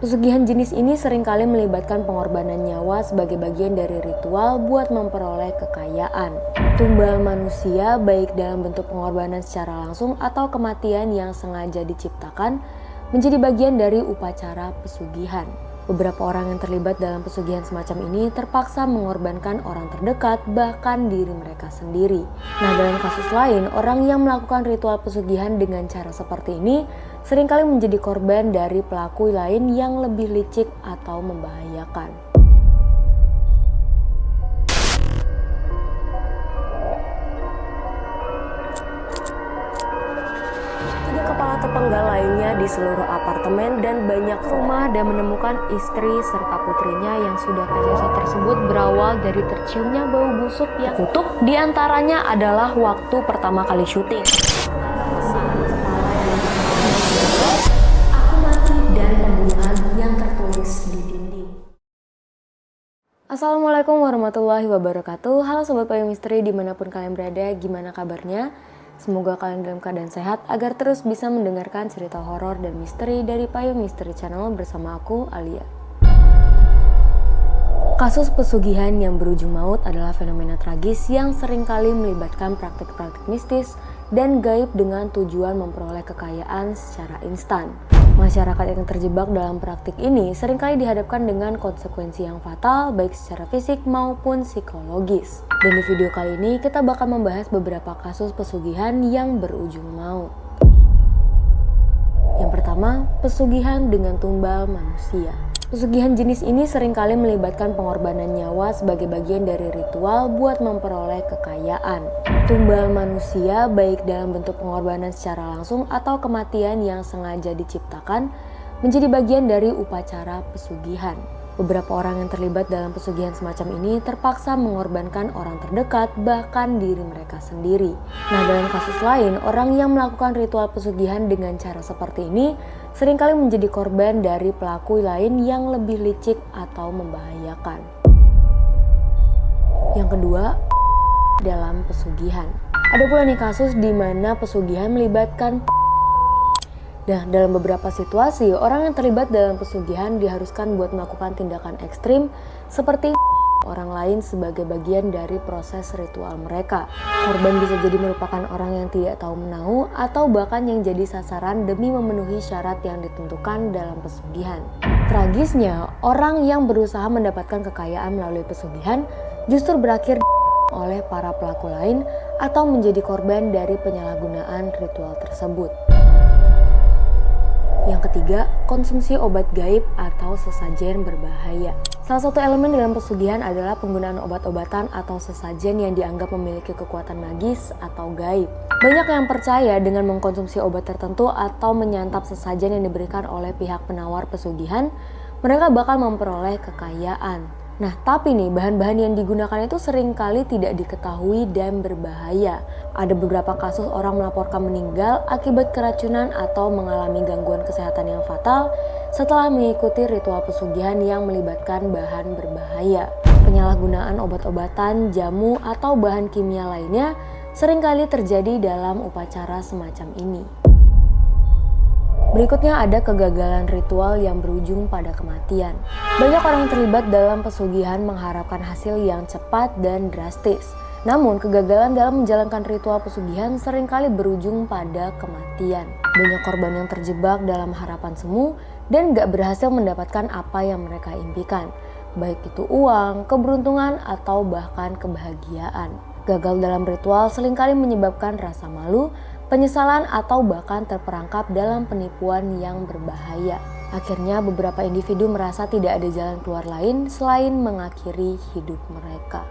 Pesugihan jenis ini seringkali melibatkan pengorbanan nyawa sebagai bagian dari ritual buat memperoleh kekayaan. Tumbal manusia baik dalam bentuk pengorbanan secara langsung atau kematian yang sengaja diciptakan menjadi bagian dari upacara pesugihan. Beberapa orang yang terlibat dalam pesugihan semacam ini terpaksa mengorbankan orang terdekat, bahkan diri mereka sendiri. Nah, dalam kasus lain, orang yang melakukan ritual pesugihan dengan cara seperti ini seringkali menjadi korban dari pelaku lain yang lebih licik atau membahayakan. Tiga kepala terpenggal lainnya di seluruh apartemen dan banyak rumah dan menemukan istri serta putrinya yang sudah tewas tersebut berawal dari terciumnya bau busuk yang kutuk. Di antaranya adalah waktu pertama kali syuting. Aku mati dan pembunuhan yang tertulis di dinding. Assalamualaikum warahmatullahi wabarakatuh. Halo Sobat Payung Misteri dimanapun kalian berada, gimana kabarnya? Semoga kalian dalam keadaan sehat agar terus bisa mendengarkan cerita horor dan misteri dari Payung Misteri Channel bersama aku, Alia. Kasus pesugihan yang berujung maut adalah fenomena tragis yang seringkali melibatkan praktik-praktik mistis dan gaib dengan tujuan memperoleh kekayaan secara instan. Masyarakat yang terjebak dalam praktik ini seringkali dihadapkan dengan konsekuensi yang fatal baik secara fisik maupun psikologis. Dan di video kali ini kita bakal membahas beberapa kasus pesugihan yang berujung maut. Yang pertama, pesugihan dengan tumbal manusia. Pesugihan jenis ini seringkali melibatkan pengorbanan nyawa sebagai bagian dari ritual buat memperoleh kekayaan. Tumbal manusia baik dalam bentuk pengorbanan secara langsung atau kematian yang sengaja diciptakan menjadi bagian dari upacara pesugihan. Beberapa orang yang terlibat dalam pesugihan semacam ini terpaksa mengorbankan orang terdekat, bahkan diri mereka sendiri. Nah, dalam kasus lain, orang yang melakukan ritual pesugihan dengan cara seperti ini seringkali menjadi korban dari pelaku lain yang lebih licik atau membahayakan. Yang kedua, dalam pesugihan. Ada pula nih kasus di mana pesugihan melibatkan. Nah, dalam beberapa situasi, orang yang terlibat dalam pesugihan diharuskan buat melakukan tindakan ekstrim seperti orang lain sebagai bagian dari proses ritual mereka. Korban bisa jadi merupakan orang yang tidak tahu menahu atau bahkan yang jadi sasaran demi memenuhi syarat yang ditentukan dalam pesugihan. Tragisnya, orang yang berusaha mendapatkan kekayaan melalui pesugihan justru berakhir oleh para pelaku lain atau menjadi korban dari penyalahgunaan ritual tersebut. Yang ketiga, konsumsi obat gaib atau sesajen berbahaya. Salah satu elemen dalam pesugihan adalah penggunaan obat-obatan atau sesajen yang dianggap memiliki kekuatan magis atau gaib. Banyak yang percaya dengan mengkonsumsi obat tertentu atau menyantap sesajen yang diberikan oleh pihak penawar pesugihan, mereka bakal memperoleh kekayaan. Nah, tapi nih bahan-bahan yang digunakan itu seringkali tidak diketahui dan berbahaya. Ada beberapa kasus orang melaporkan meninggal akibat keracunan atau mengalami gangguan kesehatan yang fatal setelah mengikuti ritual pesugihan yang melibatkan bahan berbahaya. Penyalahgunaan obat-obatan, jamu, atau bahan kimia lainnya seringkali terjadi dalam upacara semacam ini. Berikutnya ada kegagalan ritual yang berujung pada kematian. Banyak orang yang terlibat dalam pesugihan mengharapkan hasil yang cepat dan drastis. Namun kegagalan dalam menjalankan ritual pesugihan seringkali berujung pada kematian. Banyak korban yang terjebak dalam harapan semu dan gak berhasil mendapatkan apa yang mereka impikan. Baik itu uang, keberuntungan, atau bahkan kebahagiaan. Gagal dalam ritual seringkali menyebabkan rasa malu, penyesalan, atau bahkan terperangkap dalam penipuan yang berbahaya. Akhirnya beberapa individu merasa tidak ada jalan keluar lain selain mengakhiri hidup mereka.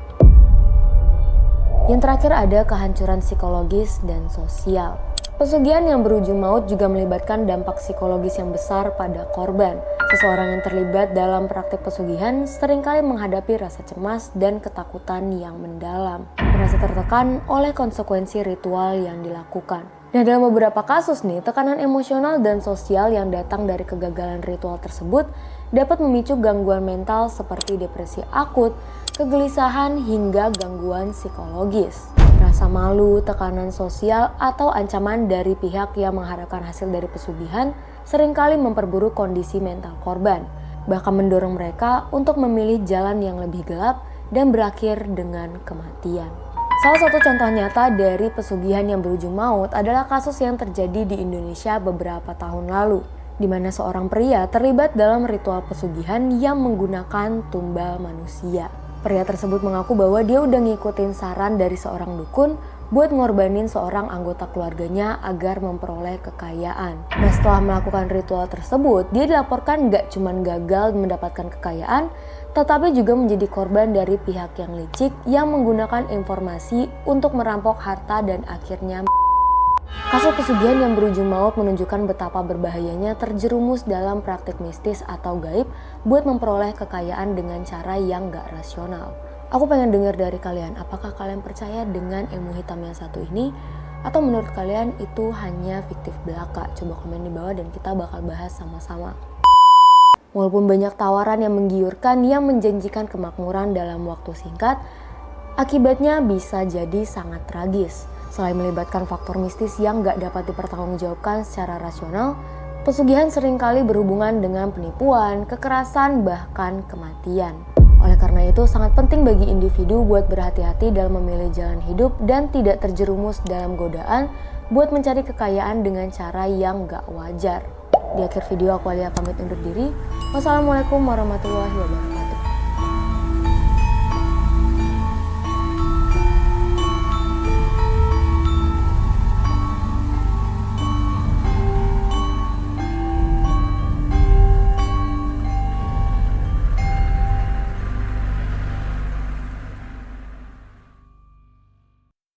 Yang terakhir ada kehancuran psikologis dan sosial. Pesugihan yang berujung maut juga melibatkan dampak psikologis yang besar pada korban. Seseorang yang terlibat dalam praktik pesugihan seringkali menghadapi rasa cemas dan ketakutan yang mendalam. Merasa tertekan oleh konsekuensi ritual yang dilakukan. Nah, dalam beberapa kasus nih, tekanan emosional dan sosial yang datang dari kegagalan ritual tersebut dapat memicu gangguan mental seperti depresi akut, kegelisahan, hingga gangguan psikologis. Rasa malu, tekanan sosial, atau ancaman dari pihak yang mengharapkan hasil dari pesugihan seringkali memperburuk kondisi mental korban, bahkan mendorong mereka untuk memilih jalan yang lebih gelap dan berakhir dengan kematian. Salah satu contoh nyata dari pesugihan yang berujung maut adalah kasus yang terjadi di Indonesia beberapa tahun lalu, di mana seorang pria terlibat dalam ritual pesugihan yang menggunakan tumbal manusia. Pria tersebut mengaku bahwa dia udah ngikutin saran dari seorang dukun buat ngorbanin seorang anggota keluarganya agar memperoleh kekayaan. Nah, setelah melakukan ritual tersebut, dia dilaporkan gak cuman gagal mendapatkan kekayaan, tetapi juga menjadi korban dari pihak yang licik yang menggunakan informasi untuk merampok harta dan akhirnya kasus pesugihan yang berujung maut menunjukkan betapa berbahayanya terjerumus dalam praktik mistis atau gaib buat memperoleh kekayaan dengan cara yang gak rasional. Aku pengen dengar dari kalian, apakah kalian percaya dengan ilmu hitam yang satu ini? Atau menurut kalian itu hanya fiktif belaka? Coba komen di bawah dan kita bakal bahas sama-sama. Walaupun banyak tawaran yang menggiurkan yang menjanjikan kemakmuran dalam waktu singkat, akibatnya bisa jadi sangat tragis. Selain melibatkan faktor mistis yang gak dapat dipertanggungjawabkan secara rasional, pesugihan seringkali berhubungan dengan penipuan, kekerasan, bahkan kematian. Oleh karena itu, sangat penting bagi individu buat berhati-hati dalam memilih jalan hidup dan tidak terjerumus dalam godaan buat mencari kekayaan dengan cara yang gak wajar. Di akhir video aku Alia pamit undur diri. Wassalamualaikum warahmatullahi wabarakatuh.